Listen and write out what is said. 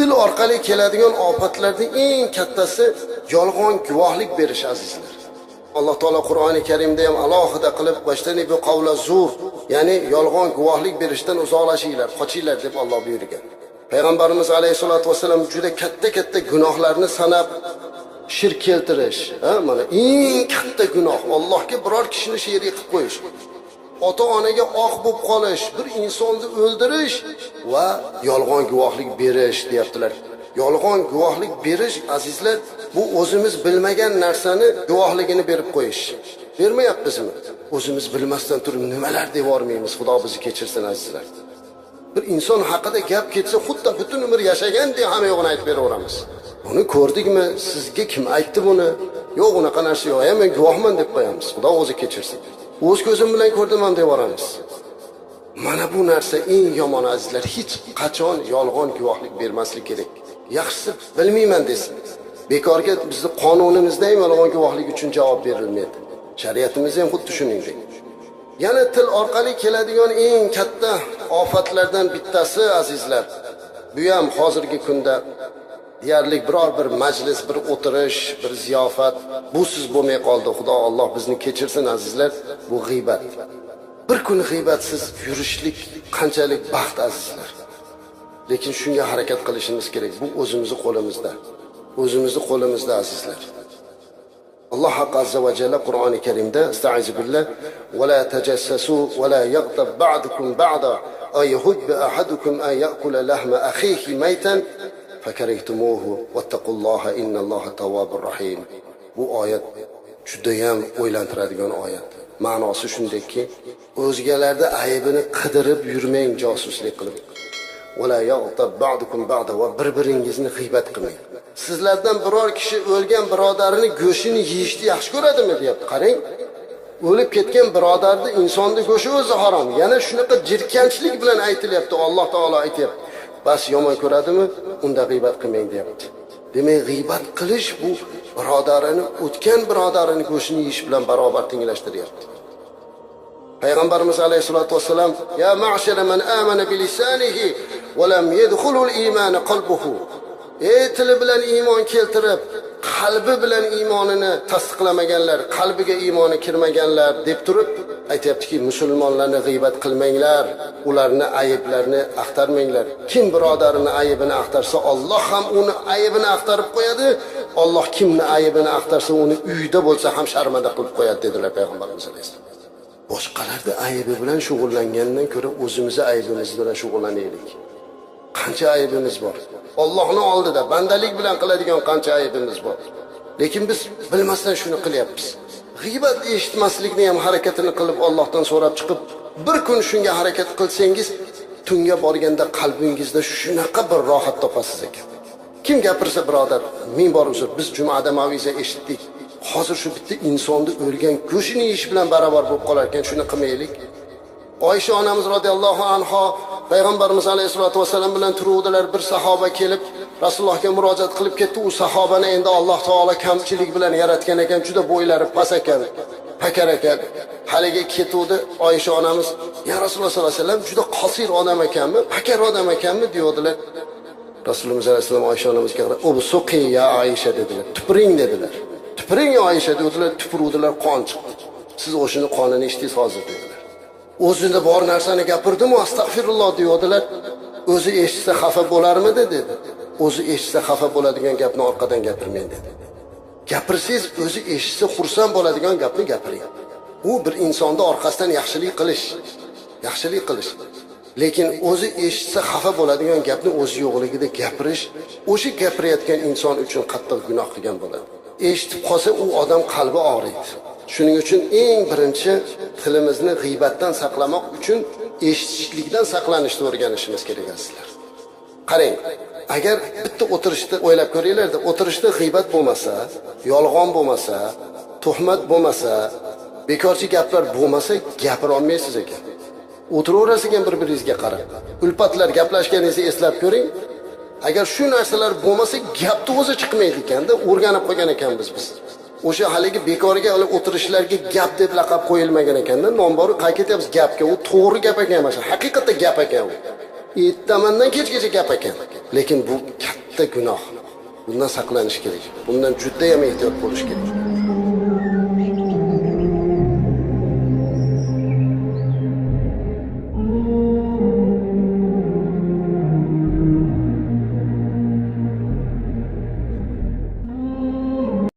Til orqali keladigan ofatlarning eng kattasi yolg'on guvohlik berish azizlar. Alloh taolo Qur'oni Karimda ham alohida qilib "Vashtani bu qavla zur", ya'ni yolg'on guvohlik berishdan uzoqlashinglar, qochinglar deb Alloh buyurgan. Payg'ambarimiz alayhisolatu vasallam juda katta gunohlarni sanab shirk keltirish, mana eng katta gunoh Allohga biror kishini sherik qilib qo'yish, ota-onaga oq bo'lib qolish, bir insonni o'ldirish va yolg'on guvohlik berish deyaptilar. Yolg'on guvohlik berish azizlar, bu o'zimiz bilmagan narsani guvohligini berib qo'yish. Bermayapmizmi? O'zimiz bilmasdan turib nimalar devormaymiz, Xudo bizni kechirsin azizlar. Bir inson haqida gap ketsa, xuddi butun umr yashagandek hamma yo'g'ini aytib beraveramiz. Buni ko'rdikmi? Sizga kim aytdi buni? Yo'q, unaqa narsa yo'q. Men guvohman deb qo'yamiz. Xudo o'zi kechirsin. O'z ko'zim bilan ko'rdim ham devoramiz. Mana bu narsa eng yomon azizlar. Hech qachon yolg'on guvohlik bermaslik kerak. Yaxshisi bilmayman desin. Bekorga bizning qonunimizda ham yolg'on guvohlik uchun javob berilmaydi. Shariatimizda ham xuddi shuningdek. Yana til orqali keladigan eng katta ofatlardan bittasi azizlar. Bu ham hozirgi kunda deyarli biror bir majlis, bir o'tirish, bir ziyofat busiz bo'lmay qoldi. Xudo Alloh bizni kechirsin azizlar. Bu g'iybat. Bir kun g'iybatsiz yurishlik qanchalik baxt azizlar. Lekin shunga harakat qilishimiz kerak. Bu o'zimizning qo'limizda. O'zimizning qo'limizda azizlar. Allah azza va jalla Qur'oni Karimda "Estaizu billah va la tajassasu va la yaghtab ba'dukum ba'da ayhubbu ahadukum an ya'kula lahma akhihi maytan fakarihtumuhu wattaqulloha innalloha tawwabur rahim." Bu oyat juda ham o'ylantiradigan oyat. Ma'nosi shundayki, o'zgalarda aybini qidirib yurmang, josuslik qilib. Va la yaghtab ba'dukum ba'da va bir-biringizni g'iybat qilmang. Sizlardan biror kishi o'lgan birodarini go'shini yeyishni yaxshi ko'radimi deyapti. Qarang, o'lib ketgan birodarni insonning go'shi o'zi harom. Yana shunaqa jirkanchlik bilan aytilyapti. Alloh taolo aytayapti. Bas yomon ko'radimi? Unda g'iybat qilmang deyapti. Demak, g'iybat qilish bu birodarini, o'tgan birodarini go'shini yeyish bilan barobar tenglashtiryapti. Payg'ambarimiz alayhisolatu vasallam: "Ya ma'shara man amana bi lisanihi va lam yadkhulul iymon qalbuhu." Tili bilan iymon keltirib, qalbi bilan iymonini tasdiqlamaganlar, qalbiga iymoni kirmaganlar deb turib aytayaptiki, musulmonlarni g'iybat qilmanglar, ularni ayblarini axtarmanglar. Kim birodarini aybini axtarsa, Alloh ham uni aybini axtarib qo'yadi. Alloh kimni aybini axtarsa, uni uyda bo'lsa ham sharmanda qilib qo'yadi dedilar Payg'ambarimiz alayhisalom. Boshqalarning aybi bilan shug'ullangandan ko'ra o'zimizning aybimiz bilan shug'ullanaylik. Qancha aybimiz bor. Allohning oldida bandalik bilan qiladigan qancha aybimiz bor. Lekin biz bilmasdan shuni qilyapmiz. G'iybat eshitmaslikni ham harakatini qilib Allohdan so'rab chiqib, bir kun shunga harakat qilsangiz, tunga borganda qalbingizda shunaqa bir rohat topasiz ekan. Kim gapirsa birodar, ming bor uzr, biz jumada maviza eshitdik. Hozir shu bitta insonni o'lgan go'shini yeyish bilan barobar bo'lib qolar ekan, shuni qilmaylik. Oysha onamiz radhiyallohu anha Payg'ambarimiz alayhisolatu vasallam bilan turuvdilar. Bir sahoba kelib Rasulullohga murojaat qilib ketdi. U sahobani endi Alloh taolo kamchilik bilan yaratgan ekan, juda bo'ylari past ekan, pakar ekan. Haliga ketuvdi Oysha onamiz: "Ya Rasululloh sollallohu alayhi vasallam juda qosir odam ekanmi, pakar odam ekanmi?" deyodilar. Rasululloh sollallohu alayhi vasallam Oysha onamizga qarab, "O suqi ya Oysha" dedilar. "Tupuring" dedilar. "Tupuring ya Oysha" dedilar. Tupuruvdilar, qon chiqdi. "Siz o'shini qonini ichdingiz hozir" dedilar. O'zida bor narsani gapirdim, astag'firulloh deyodilar. O'zi eshitsa xafa bo'larmidi dedi. O'zi eshitsa xafa bo'ladigan gapni orqadan gapirmang dedi. Gapirsangiz o'zi eshitsa xursand bo'ladigan gapni gapiring. U bir insonning orqasidan yaxshilik qilish. Lekin o'zi eshitsa xafa bo'ladigan gapni o'zi yo'qligida gapirish, o'sha gapirayotgan inson uchun qattiq gunoh qilgan bo'ladi. Eshitib qolsa u odam qalbi og'riydi. Shuning uchun eng birinchi tilimizni g'iybatdan saqlamoq uchun eshitishlikdan saqlanishni o'rganishimiz kerak sizlar. Qarang, agar bitta o'tirishda o'ylab ko'ringlar-da, o'tirishda g'iybat bo'lmasa, yolg'on bo'lmasa, tuhmat bo'lmasa, bekorchi gaplar bo'lmasa, gapira olmaysiz ekan. O'tiraverasiz ekan bir-biringizga qarab. Ulfatlar gaplashganingizni eslab ko'ring. Agar shu narsalar bo'lmasa, gapni o'zi chiqmaydi ekanda, o'rganib qolgan ekanmiz biz. O'sha haligi bekorga olib o'tirishlarga gap deb laqab qo'yilmagan ekanda, nom bor, qaytatyapmiz gapga. U to'g'ri gap ekan, mana haqiqatda gap ekan u. Ertamandan kechgacha gap ekan. Lekin bu katta gunoh. Bundan saqlanish kerak. Bundan juda ham ehtiyot bo'lish kerak.